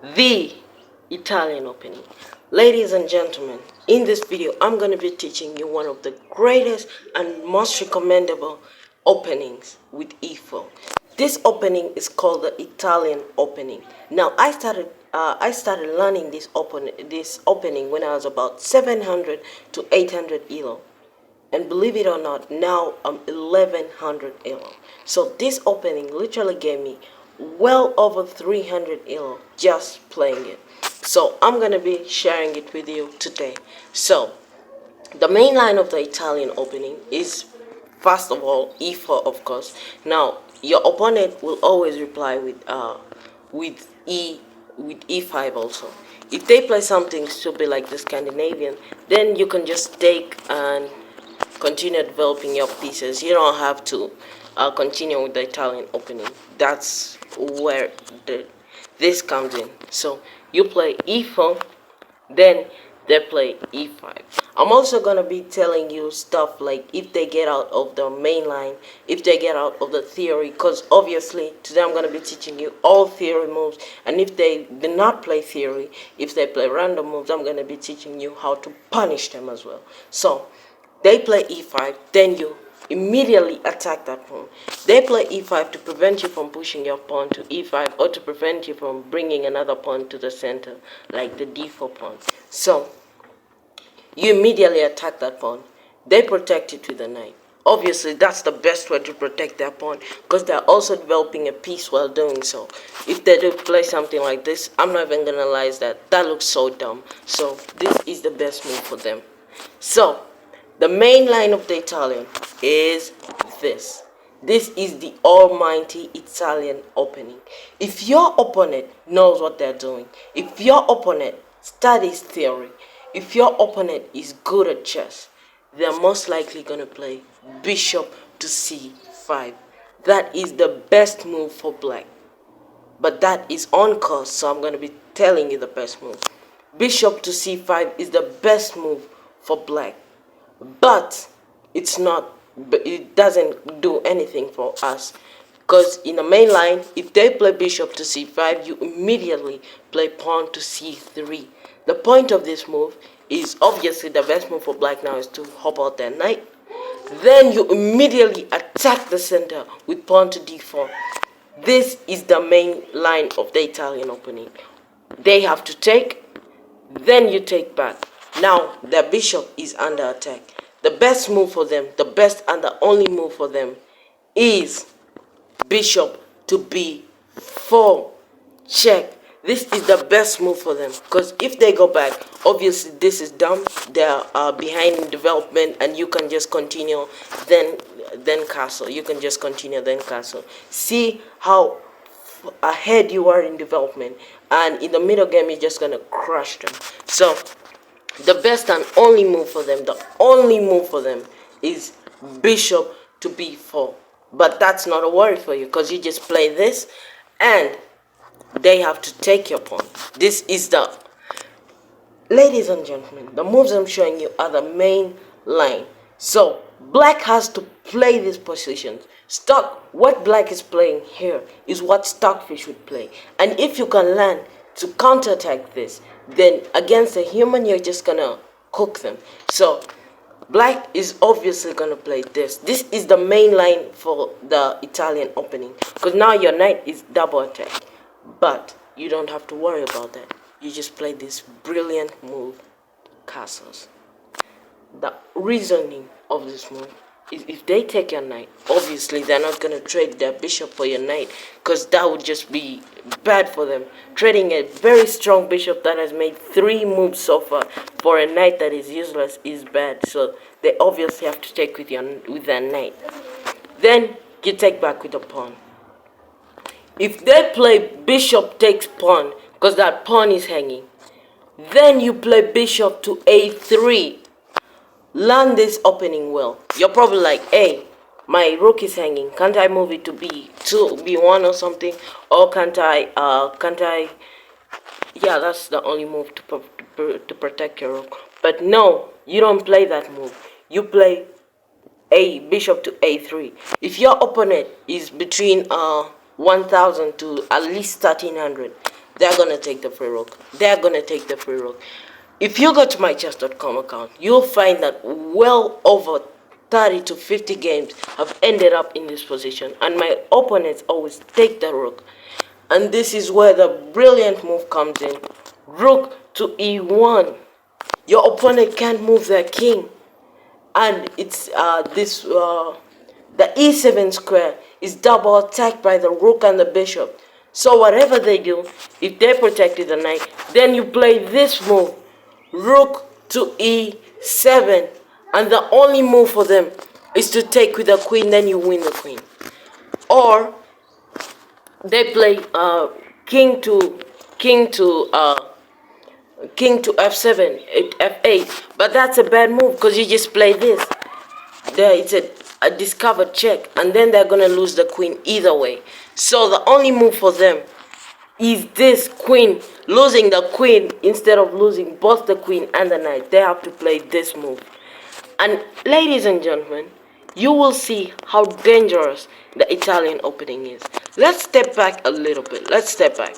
the Italian opening. Ladies and gentlemen, in this video, I'm going to be teaching you one of the greatest and most recommendable openings with e4. This opening is called the Italian opening. Now, I started learning this opening when I was about 700 to 800 ELO. And believe it or not, now I'm 1100 ELO. So this opening literally gave me well over 300 ELO just playing it. So I'm going to be sharing it with you today. So the main line of the Italian opening is, first of all, e4, of course. Now your opponent will always reply with e5 also. If they play something stupid like the Scandinavian, then you can just take and continue developing your pieces. You don't have to continue with the Italian opening. That's where this comes in. So you play e4, then they play e5. I'm also gonna be telling you stuff like if they get out of the main line, if they get out of the theory, because obviously today I'm gonna be teaching you all theory moves, and if they do not play theory, if they play random moves, I'm gonna be teaching you how to punish them as well. So they play e5, then you immediately attack that pawn. They play e5 to prevent you from pushing your pawn to e5 or to prevent you from bringing another pawn to the center, like the d4 pawn. So you immediately attack that pawn. They protect it with a knight. Obviously, that's the best way to protect their pawn because they're also developing a piece while doing so. If they do play something like this, I'm not even gonna lie that looks so dumb. So this is the best move for them. So the main line of the Italian is this. This is the almighty Italian opening. If your opponent knows what they're doing, if your opponent studies theory, if your opponent is good at chess, they're most likely going to play bishop to c5. That is the best move for black. But that is on course, so I'm going to be telling you the best move. Bishop to c5 is the best move for black. But it doesn't do anything for us. Because in the main line, if they play bishop to c5, you immediately play pawn to c3. The point of this move is obviously the best move for black now is to hop out their knight. Then you immediately attack the center with pawn to d4. This is the main line of the Italian opening. They have to take, then you take back. Now their bishop is under attack. The best move for them, the best and the only move for them is bishop to b4 check. This is the best move for them because if they go back, obviously this is dumb. They are behind in development and you can just continue then castle. You can just continue then castle. See how ahead you are in development, and in the middle game you're just gonna crush them. So the best and only move for them, the only move for them is bishop to b4. But that's not a worry for you because you just play this and they have to take your pawn. This is the, ladies and gentlemen, the moves I'm showing you are the main line. So black has to play these positions. What black is playing here is what Stockfish would play. And if you can learn to counterattack this, then against a human you're just gonna cook them. So black is obviously gonna play this. This is the main line for the Italian opening because now your knight is double attack. But you don't have to worry about that. You just play this brilliant move, castles. The reasoning of this move is if they take your knight, obviously they're not going to trade their bishop for your knight because that would just be bad for them. Trading a very strong bishop that has made 3 moves so far for a knight that is useless is bad. So they obviously have to take with their knight. Then you take back with a pawn. If they play bishop takes pawn because that pawn is hanging, then you play bishop to a3. Learn this opening well. You're probably like, hey, my rook is hanging. Can't I move it to b2, b1 or something? Or can't I? Yeah, that's the only move to protect your rook. But no, you don't play that move. You play a bishop to a3. If your opponent is between 1000 to at least 1300, they're gonna take the free rook. They're gonna take the free rook. If you go to my chess.com account, you'll find that well over 30 to 50 games have ended up in this position, and my opponents always take the rook. And this is where the brilliant move comes in. Rook to e1. Your opponent can't move their king, and it's the e7 square is double attacked by the rook and the bishop. So whatever they do, if they protected the knight, then you play this move, rook to e7, and the only move for them is to take with the queen, then you win the queen. Or they play king to f7, f8, but that's a bad move because you just play this. There, it's a discovered check, and then they're gonna lose the queen either way. So the only move for them is this queen, losing the queen instead of losing both the queen and the knight. They have to play this move. And ladies and gentlemen, you will see how dangerous the Italian opening is. Let's step back a little bit. Let's step back.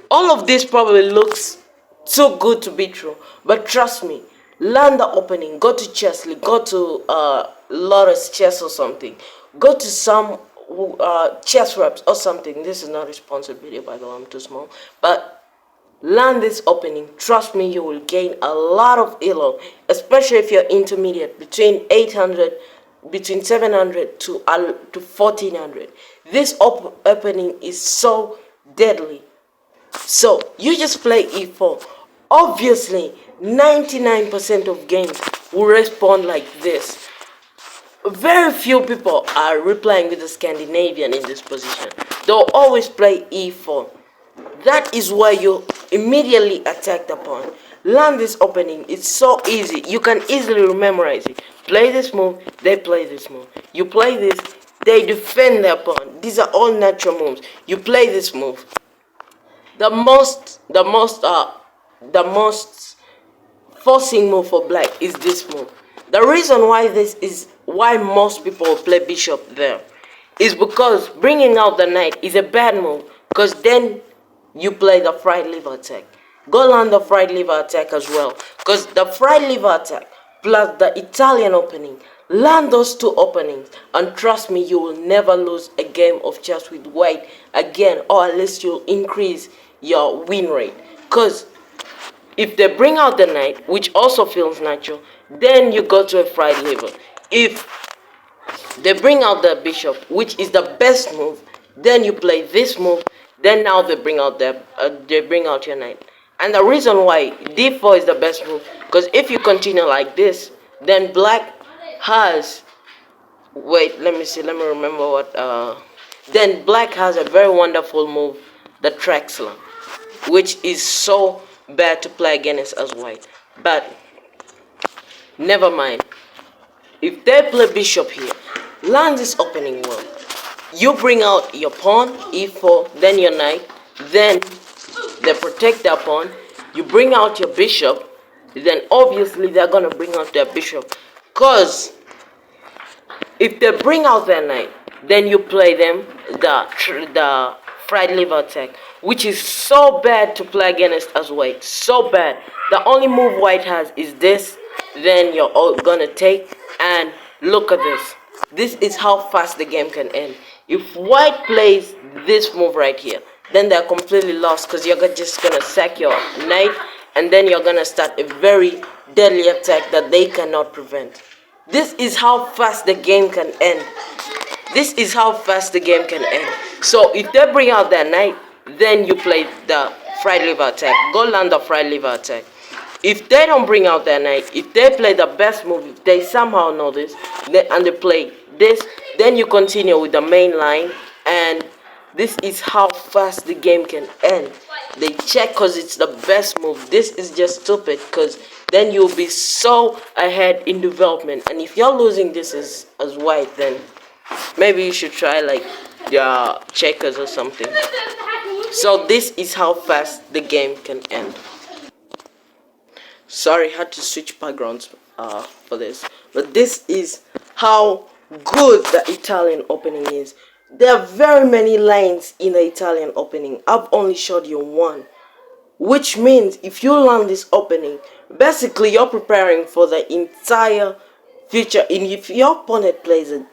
All of this probably looks so good to be true, but trust me, learn the opening. Go to Chessly, go to Lotus Chess or something. Go to some chess reps or something. This is not a sponsored video, by the way, I'm too small. But learn this opening. Trust me, you will gain a lot of elo, especially if you're intermediate, between 700 to 1400. This opening is so deadly. So you just play e4. Obviously, 99% of games will respond like this. Very few people are replying with the Scandinavian in this position. They'll always play e4. That is why you immediately attack the pawn. Learn this opening. It's so easy. You can easily memorize it. Play this move, they play this move. You play this, they defend their pawn. These are all natural moves. You play this move. The most forcing move for black is this move. The reason why most people play bishop there is because bringing out the knight is a bad move, because then you play the fried liver attack. Go learn the fried liver attack as well, because the fried liver attack plus the Italian opening, learn those two openings, and trust me, you will never lose a game of chess with white again, or at least you'll increase your win rate. Because if they bring out the knight, which also feels natural, then you go to a fried liver. If they bring out the bishop, which is the best move, then you play this move. Then now they bring out your knight. And the reason why d4 is the best move, because if you continue like this, then black has, wait, let me remember what, then black has a very wonderful move, the Traxler, which is so bad to play against as white. But never mind. If they play bishop here, learn this opening well. You bring out your pawn, e4, then your knight, then they protect their pawn. You bring out your bishop, then obviously they're gonna bring out their bishop. Cause if they bring out their knight, then you play them the fried liver attack, which is so bad to play against as white. So bad. The only move white has is this. Then you're all gonna take, and look at this. This is how fast the game can end. If white plays this move right here, then they're completely lost, because you're just gonna sack your knight, and then you're gonna start a very deadly attack that they cannot prevent. This is how fast the game can end. This is how fast the game can end. So if they bring out their knight, then you play the fried liver attack. Go learn the fried liver attack. If they don't bring out their knight, if they play the best move, if they somehow know this, and they play this, then you continue with the main line, and this is how fast the game can end. They check because it's the best move. This is just stupid, because then you'll be so ahead in development. And if you're losing this as white, then maybe you should try like checkers or something. So this is how fast the game can end. Sorry, I had to switch backgrounds for this, but this is how good the Italian opening is. There are very many lines in the Italian opening. I've only showed you one, which means if you learn this opening, basically you're preparing for the entire future. And if your opponent plays it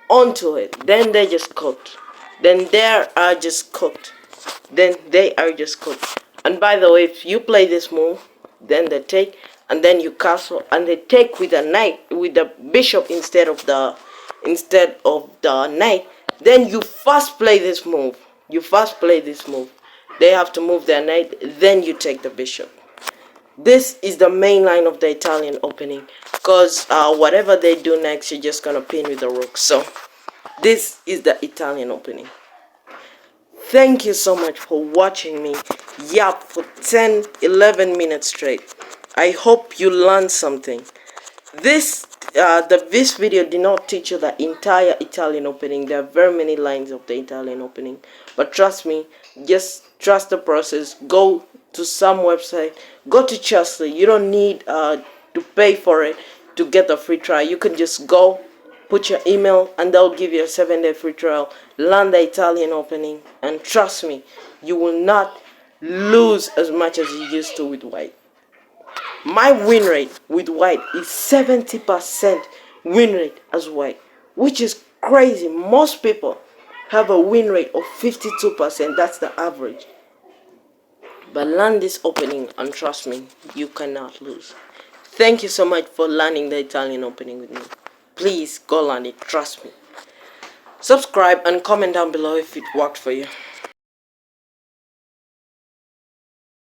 onto it, then they just cooked. Then they are just cooked. Then they are just cooked. And by the way, if you play this move, then they take, and then you castle, and they take with a knight, with the bishop instead of the knight. Then you first play this move. You first play this move. They have to move their knight, then you take the bishop. This is the main line of the Italian opening, because whatever they do next, you're just gonna pin with the rook. So this is the Italian opening. Thank you so much for watching me yap for 10-11 minutes straight. I hope you learned something. This video did not teach you the entire Italian opening. There are very many lines of the Italian opening, but trust me, just trust the process. Go to some website, go to Chesley. You don't need to pay for it to get a free trial. You can just go, put your email, and they'll give you a 7-day free trial. Learn the Italian opening, and trust me, you will not lose as much as you used to with white. My win rate with white is 70% win rate as white, which is crazy. Most people have a win rate of 52%. That's the average. But learn this opening, and trust me, you cannot lose. Thank you so much for learning the Italian opening with me. Please go learn it, trust me. Subscribe and comment down below if it worked for you.